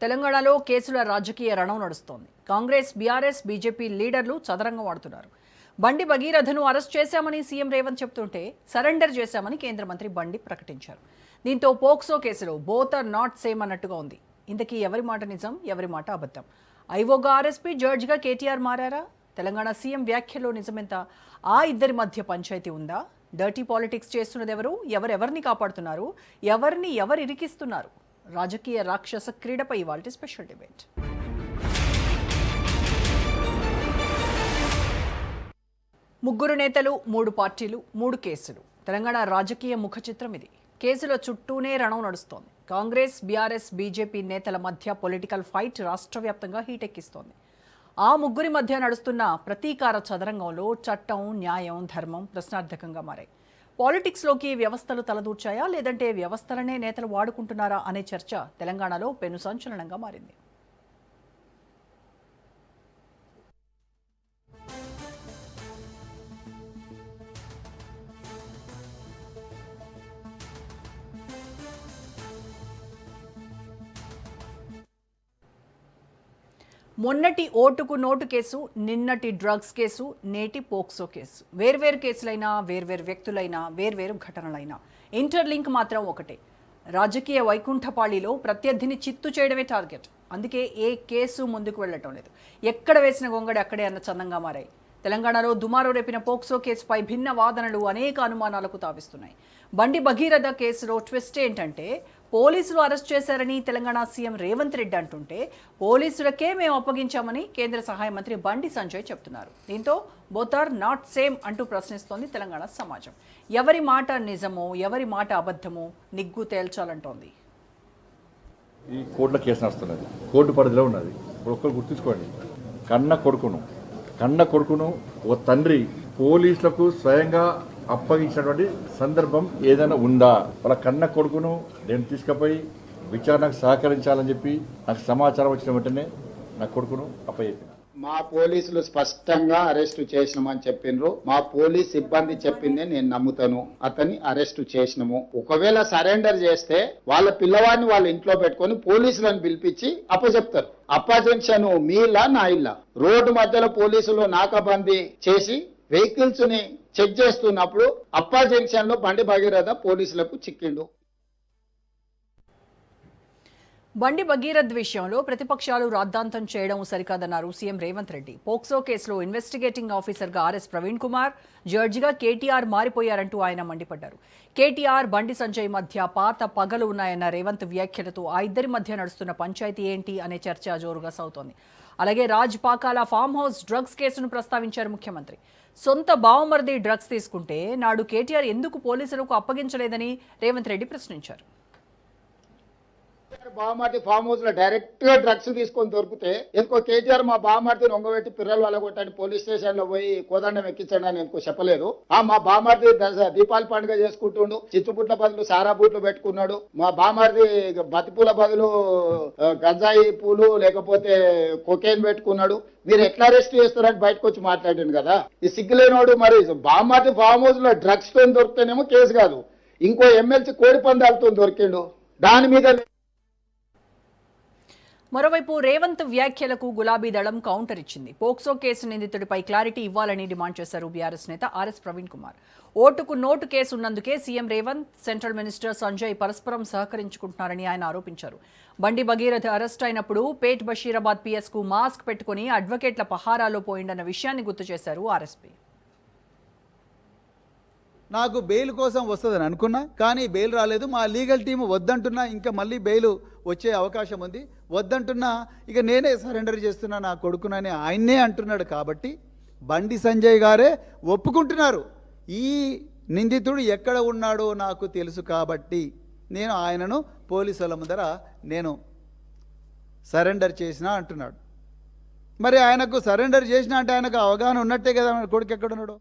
తెలంగాణలో కేసుల రాజకీయ రణం నడుస్తోంది. కాంగ్రెస్, బీఆర్ఎస్, బీజేపీ లీడర్లు చదరంగం ఆడుతున్నారు. బండి భగీరథను అరెస్ట్ చేశామని సీఎం రేవంత్ చెప్తుంటే సరెండర్ చేశామని కేంద్ర మంత్రి బండి ప్రకటించారు. దీంతో పోక్సో కేసులో బోత్ ఆర్ నాట్ సేమ్ అన్నట్టుగా ఉంది. ఇంతకీ ఎవరి మాట నిజం, ఎవరి మాట అబద్ధం? ఐఓగా ఆర్ఎస్పీ, జడ్జిగా కేటీఆర్ మారారా? తెలంగాణ సీఎం వ్యాఖ్యలో నిజమెంత? ఆ ఇద్దరి మధ్య పంచాయతీ ఉందా? డర్టీ పాలిటిక్స్ చేస్తున్నది ఎవరు? ఎవరెవరిని కాపాడుతున్నారు? ఎవరిని ఎవరు ఇరికిస్తున్నారు? రాజకీయ రాక్షస క్రీడపై ఇవాల్టి స్పెషల్ డిబేట్. ముగ్గురు నేతలు, 3 పార్టీలు, 3 కేసులు. తెలంగాణ రాజకీయ ముఖ చిత్రం ఇది. కేసుల చుట్టూనే రణం నడుస్తోంది. కాంగ్రెస్, బీఆర్ఎస్, బీజేపీ నేతల మధ్య పొలిటికల్ ఫైట్ రాష్ట్ర వ్యాప్తంగా హీటెక్కిస్తోంది. ఆ ముగ్గురి మధ్య నడుస్తున్న ప్రతీకార చదరంగంలో చట్టం, న్యాయం, ధర్మం ప్రశ్నార్థకంగా మారాయి. పాలిటిక్స్లోకి వ్యవస్థలు తలదూర్చాయా, లేదంటే వ్యవస్థలనే నేతలు వాడుకుంటున్నారా అనే చర్చ తెలంగాణలో పెను సంచలనంగా మారింది. మొన్నటి ఓటుకు నోటు కేసు, నిన్నటి డ్రగ్స్ కేసు, నేటి పోక్సో కేసు. వేర్వేరు కేసులైనా, వేర్వేరు వ్యక్తులైనా, వేర్వేరు ఘటనలైనా ఇంటర్లింక్ మాత్రం ఒకటే. రాజకీయ వైకుంఠపాళిలో ప్రత్యర్థిని చిత్తు చేయడమే టార్గెట్. అందుకే ఏ కేసు ముందుకు వెళ్లటం లేదు. ఎక్కడ వేసిన గొంగడి అక్కడే అన్న చందంగా మారాయి. తెలంగాణలో దుమారు రేపిన పోక్సో కేసుపై భిన్న వాదనలు అనేక అనుమానాలకు తావిస్తున్నాయి. బండి భగీరథ కేసులో ట్విస్ట్ ఏంటంటే, పోలీసులు అరెస్ట్ చేశారని తెలంగాణ సీఎం రేవంత్ రెడ్డి అంటుంటే, పోలీసులకే మేము అప్పగించామని కేంద్ర సహాయ మంత్రి బండి సంజయ్ చెప్తున్నారు. దీంతో బోత్ ఆర్ నాట్ సేమ్ అంటూ ప్రశ్నిస్తోంది తెలంగాణ సమాజం. ఎవరి మాట నిజమో, ఎవరి మాట అబద్ధమో నిగ్గు తేల్చాలంటోంది. ఈ కోర్టుల కేసు నడుస్తున్నది, కోర్టు పరిధిలో ఉన్నది. ఒక్కరు గుర్తుంచుకోండి, కన్న కొడుకును ఓ తండ్రి పోలీసులకు స్వయంగా అప్పగించినటువంటి సందర్భం ఏదైనా ఉందా? వాళ్ళ కన్న కొడుకును నేను తీసుకుపోయి విచారణకు సహకరించాలని చెప్పి నాకు సమాచారం వచ్చిన వెంటనే నా కొడుకును అప్పచెప్పిన. మా పోలీసులు స్పష్టంగా అరెస్ట్ చేసినామని చెప్పిండ్రు. మా పోలీస్ సిబ్బంది చెప్పిందే నేను నమ్ముతాను. అతన్ని అరెస్ట్ చేసినాము. ఒకవేళ సరెండర్ చేస్తే వాళ్ళ పిల్లవాడిని వాళ్ళ ఇంట్లో పెట్టుకొని పోలీసులను పిలిపించి అప్పచెప్తారు. అప్పజెన్షన్ మీ ఇల్లా నా ఇల్లా? రోడ్డు మధ్యలో పోలీసులు నాకాబందీ చేసి వెహికల్స్ ని చెక్ చేస్తున్నప్పుడు అప్పా జంక్షన్ లో బండి భగీరథ పోలీసులకు చిక్కిండు. బండి భగీరథ్ విషయంలో ప్రతిపక్షాలు రాద్ధాంతం చేయడం సరికాదన్నారు సీఎం రేవంత్ రెడ్డి. పోక్సో కేసులో ఇన్వెస్టిగేటింగ్ ఆఫీసర్గా ఆర్ఎస్ ప్రవీణ్ కుమార్, జడ్జిగా కేటీఆర్ మారిపోయారంటూ ఆయన మండిపడ్డారు. కేటీఆర్, బండి సంజయ్ మధ్య పాత పగలు ఉన్నాయన్న రేవంత్ వ్యాఖ్యలతో ఆ ఇద్దరి మధ్య నడుస్తున్న పంచాయతీ ఏంటి అనే చర్చ జోరుగా సాగుతోంది. అలాగే Raj Pakala farm house drugs కేసును ప్రస్తావించారు ముఖ్యమంత్రి. సొంత బావమరిది డ్రగ్స్ తీసుకుంటే నాడు కేటీఆర్ ఎందుకు పోలీసులకు అప్పగించలేదని రేవంత్ రెడ్డి ప్రశ్నించారు. బావమార్తి ఫామ్ హౌస్ లో డైరెక్ట్ గా డ్రగ్స్ తీసుకొని దొరికితే ఎందుకో కేటీఆర్ మా బావమార్తిని ఒంగబెట్టి పిల్లలు వాళ్ళ కొట్టండి, పోలీస్ స్టేషన్ లో పోయి కోదండం ఎక్కించండి అని ఎందుకో చెప్పలేదు. మా బావమార్తి దీపావళి పండుగ చేసుకుంటుండు, చిచ్చుపుట్ల బదులు సారా బూట్లు పెట్టుకున్నాడు. మా బావమార్తి బతిపూల బదులు గంజాయి పూలు లేకపోతే కొకేన్ పెట్టుకున్నాడు. మీరు ఎట్లా అరెస్ట్ చేస్తారని బయటకు వచ్చి మాట్లాడిండు కదా. ఈ సిగ్గులేనోడు మరి బావమార్తి ఫామ్ హౌస్ లో డ్రగ్స్ తో దొరికితేనేమో కేసు కాదు, ఇంకో ఎమ్మెల్సీ కోడి పందాలతో దొరికిండు. దాని మీద మరోవైపు రేవంత్ వ్యాఖ్యలకు గులాబీ దళం కౌంటర్ ఇచ్చింది. పోక్సో కేసు నిందితుడిపై క్లారిటీ ఇవ్వాలని డిమాండ్ చేశారు బీఆర్ఎస్ నేత ఆర్ఎస్ ప్రవీణ్ కుమార్. ఓటుకు నోటు కేసు ఉన్నందుకే CM Revanth, central minister Sanjay పరస్పరం సహకరించుకుంటున్నారని ఆయన ఆరోపించారు. బండి భగీరథ అరెస్ట్ అయినప్పుడు పేట్ బషీరాబాద్ పిఎస్కు మాస్క్ పెట్టుకుని అడ్వకేట్ల పహారాలో పోయిందన్న విషయాన్ని గుర్తు చేశారు ఆర్ఎస్పీ. నాకు బెయిల్ కోసం వస్తుందని అనుకున్నా, కానీ బెయిల్ రాలేదు. మా లీగల్ టీం వద్దంటున్నా, ఇంకా మళ్ళీ బెయిల్ వచ్చే అవకాశం ఉంది, వద్దంటున్నా ఇక నేనే సరెండర్ చేస్తున్నా నా కొడుకునని ఆయన్నే అంటున్నాడు. కాబట్టి బండి సంజయ్ గారే ఒప్పుకుంటున్నారు, ఈ నిందితుడు ఎక్కడ ఉన్నాడో నాకు తెలుసు కాబట్టి నేను ఆయనను పోలీసుల ముందర నేను సరెండర్ చేసినా అంటున్నాడు. మరి ఆయనకు సరెండర్ చేసినా అంటే ఆయనకు అవగాహన ఉన్నట్టే కదా కొడుకు ఎక్కడున్నాడో.